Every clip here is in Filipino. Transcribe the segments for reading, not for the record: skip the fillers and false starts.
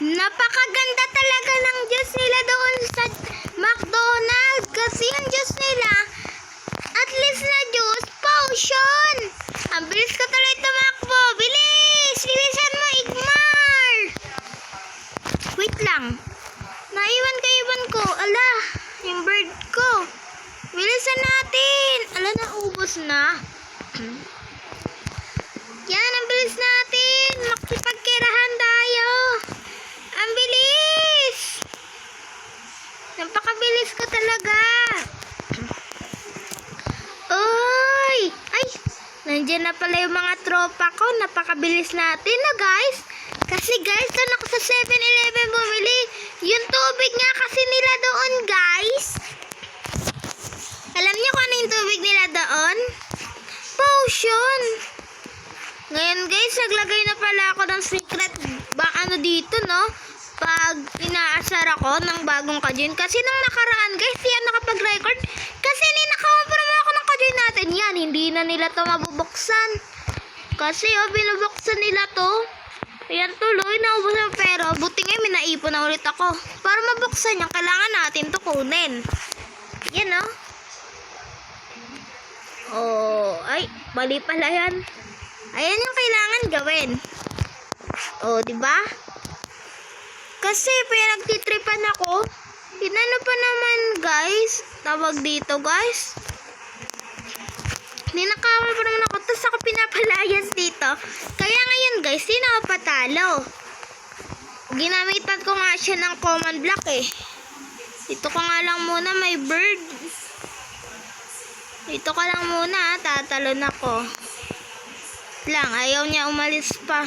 Napakaganda talaga ng juice nila doon sa McDonald's. Kasi yung juice nila, at least na juice, potion. Ang bilis ko tuloy tumakbo. Bilis! Bilisan mo, Igmar! Wait lang. Naiwan ko. Ala, yung bird ko. Bilisan natin. Ala, naubos na. Yan, ang bilis natin. Makipagkirahan tayo. Ang bilis. Napakabilis ko talaga. Oy! Ay, nandiyan na pala yung mga tropa ko. Napakabilis natin na, guys. Kasi guys, doon ako sa 7-Eleven bumili. Yung tubig nga kasi nila doon, guys. Alam niyo kung ano yung tubig nila doon? Potion. Ngayon guys, naglagay na pala ako ng secret dito, no? Pag inaasar ako ng bagong kajun. Kasi nung nakaraan guys, yan nakapag-record. Kasi ninakakompromo ako ng kajun natin. Yan, hindi na nila to mabubuksan. Kasi binubuksan nila to. Ayan tuloy, naubos ang pera. Buti nga may naipon na ulit ako. Para mabuksan yan, kailangan natin to kunin. Yan, no? Oh, ay, mali pala yan. Ayan yung kailangan gawin. Oh, di ba? Kasi pinagtitripan ako. Inano pa naman, guys. Tawag dito, guys. Ninakawan pa naman ako. Tapos ako pinapalayas dito. Kaya ngayon, guys, di na ako patalo. Ginamitan ko nga siya ng command block eh. Dito ko nga lang muna may bird. Dito ka lang muna, tatalon ako. Lang, ayaw niya umalis pa.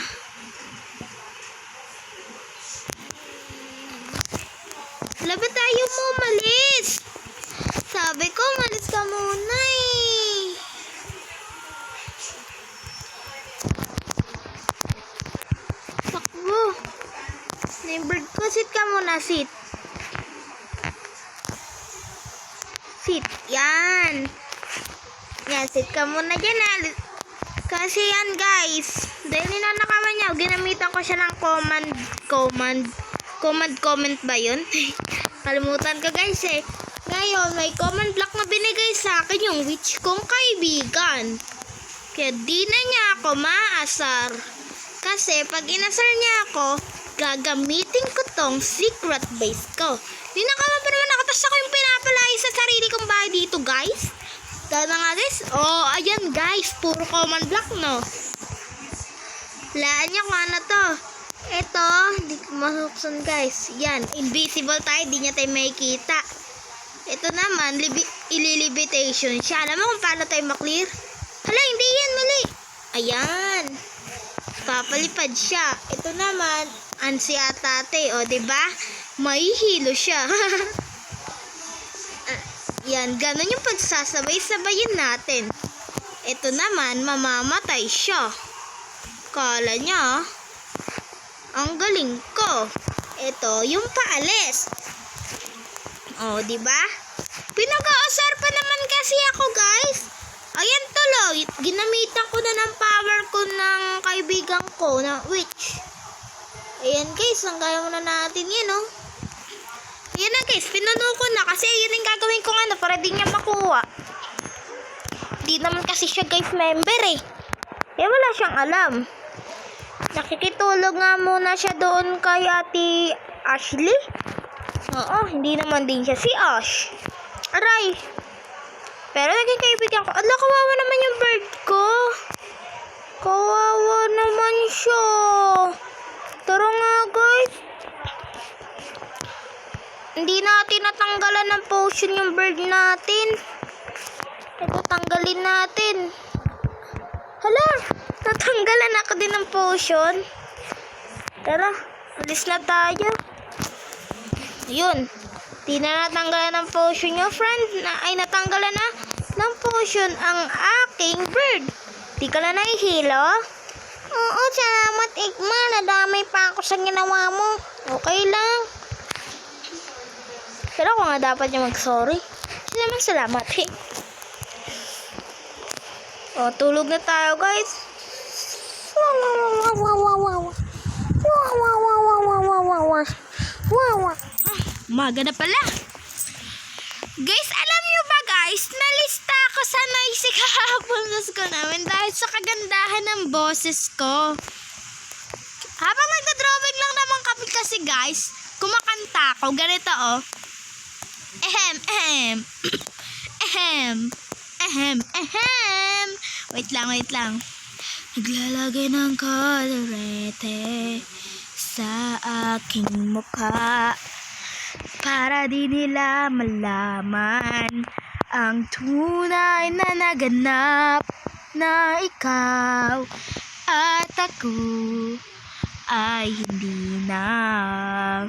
Wala ba tayo mo umalis? Sabi ko, umalis ka muna eh. Takbo. Bird ko, sit ka muna, sit. Sit, yan. Yan, sit ka muna dyan ha. Kasi yan guys, dahil ninanakawan niya, ginamitan ko siya ng comment ba yun? Kalimutan ko guys eh. Ngayon, may command block na binigay sa akin yung witch kong kaibigan. Kaya di na niya ako maasar. Kasi pag inasar niya ako, gagamitin ko tong secret base ko. Ninakawan pa naman ako, tapos ako yung pinapalay sa sarili kong bahay dito guys. Dahil nga guys, oh, ayan guys, puro command block, no? Laan nyo kung ano to. Ito, hindi ko masuksan guys. Yan, invisible tayo, di niya tayo makikita. Ito naman, ililibitation siya. Alam mo kung paano tayo maklear? Hala, hindi yan, mali. Ayan. Papalipad siya. Ito naman, ansiatate, o, diba? Mahihilo siya. Yan, ganun yung pagsasabay-sabayin natin. Ito naman, mamamatay siya. Kala niya, ang galing ko. Ito, yung paalis. Oh, diba? Pinag-aasar pa naman kasi ako, guys. Ayan tuloy, ginamitan ko na ng power ko ng kaibigan ko na witch. Ayan, guys, ang gaya muna natin yan, oh. Yan na guys, pinuno ko na kasi yun yung gagawin ko nga para di niya makuha. Di naman kasi siya guys member eh. Eh wala siyang alam. Nakikitulog nga muna siya doon kay Ate Ashley. Oo, hindi naman din siya si Ash. Aray. Pero naging kaibigan ko. Ala, kawawa naman yung bird ko. Kawawa naman siya. Tara nga guys. Hindi natin natanggalan ng potion yung bird natin. Ito, tanggalin natin. Hala, natanggalan ako din ng potion. Tara, alis na tayo. Yun, di na natanggalan ng potion yung friend. Ay, natanggalan na ng potion ang aking bird. Di ka na nahihilo? Oo, salamat Igma. Nadamay pa ako sa ginawa mo. Okay lang. Pero ako nga dapat niya mag-sorry. Salamat eh. O, tulog na tayo guys. Umaga na pala. Guys, alam nyo ba guys, nalista ako sa noisy kahapon sa school namin dahil sa kagandahan ng boses ko. Habang nagda-drawing lang naman kami kasi guys, kumakanta ako. Ganito oh. Ehem, ehem. Ehem. Ehem, ehem. Wait lang. Naglalagay ng kolorete sa aking mukha para di nila malaman ang tunay na naganap na ikaw at ako ay hindi na.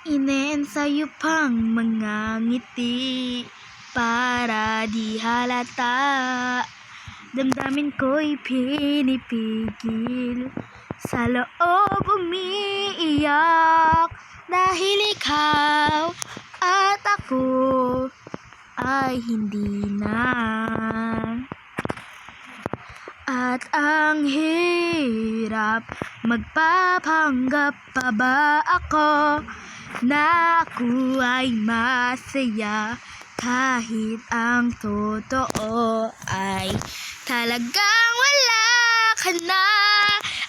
Ineensayo pang mga ngiti para di halata. Damdamin ko'y pinipigil, sa loob umiiyak dahil ikaw at ako ay hindi na. At ang hirap, magpapanggap pa ba ako na ako ay masaya kahit ang totoo ay talagang wala ka na.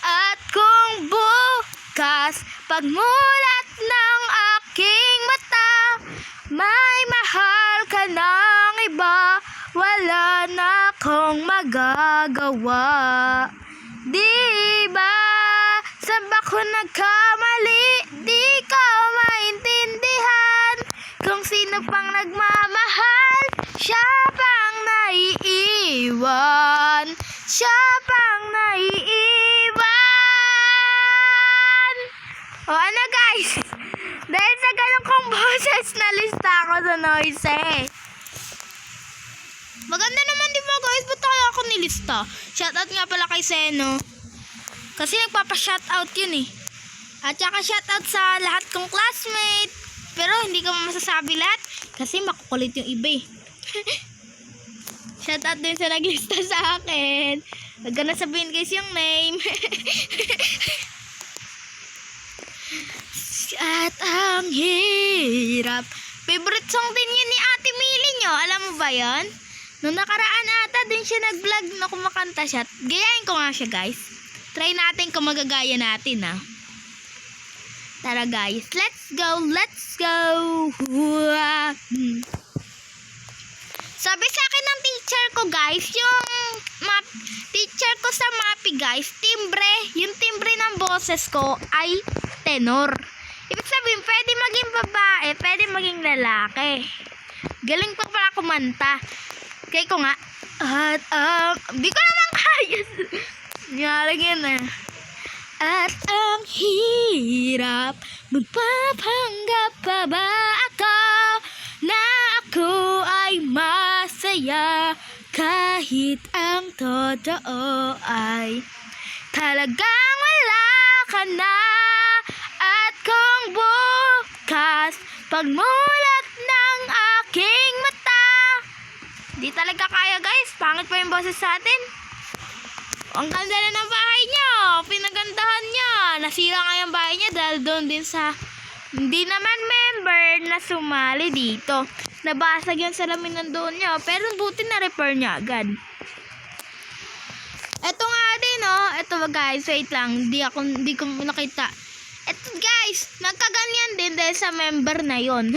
At kung bukas pagmulat ng aking mata, may mahal ka ng iba, wala na akong magagawa. Diba? Saan ba ko nagkamali? Di ko maintindihan kung sino pang nagmamahal, siya pang naiiwan. Siya pang naiiwan. O ano guys? Dahil sa ganun kong boses, nalista ako sa noise. Maganda naman di ba guys? Ba't kaya ako nilista? Shoutout nga pala kay Seno. Kasi nagpapa-shoutout yun eh. At saka shoutout sa lahat kong classmate. Pero hindi ko masasabi lahat kasi makukulit yung iba eh. Shoutout din sa naglista sa akin. Huwag ka na sabihin guys yung name. At ang hirap. Favorite song din yun ni Ate Mili nyo. Alam mo ba yun? Nung nakaraan ata din siya nag-vlog na kumakanta siya. Gayahin ko nga siya guys. Try natin kung magagaya natin ah. Tara guys, let's go. Sabi sa akin ng teacher ko guys, yung teacher ko sa MAPI guys, timbre, yung timbre ng boses ko ay tenor. Ibig sabihin, pwede maging babae, pwede maging lalaki. Galing pa pala kumanta. Kaya ko nga, di ko naman kaya. Nangyari yan eh. At ang hirap, magpapanggap pa ba ako na ako ay masaya kahit ang totoo ay talagang wala ka na. At kung bukas pagmulat ng aking mata, di talaga kaya guys, pangit pa yung boses sa atin. Ang ganda na ng bahay niya, pinagandahan niya. Nasira nga yung bahay niya dahil doon din sa hindi naman member na sumali dito. Nabasag yung salamin nandoon niya, pero buti na repair niya agad. Eto nga din oh, eto guys, wait lang, di ko nakita. Eto guys, nagkaganyan din dahil sa member na yon.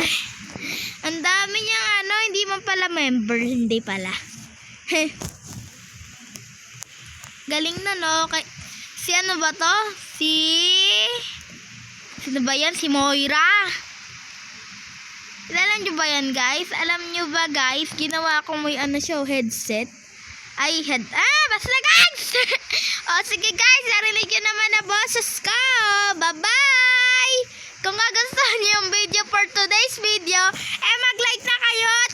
Ang dami niyang hindi man pala member, hindi pala. Galing na no. Si ano ba to? Sino ba yan? Si Moira. Alam nyo ba yan guys? Alam nyo ba guys? Ginawa ko may headset. Basta guys! O sige guys, narinig nyo naman na boses ko. Bye-bye! Kung gusto nyo yung video for today's video, mag-like na kayo at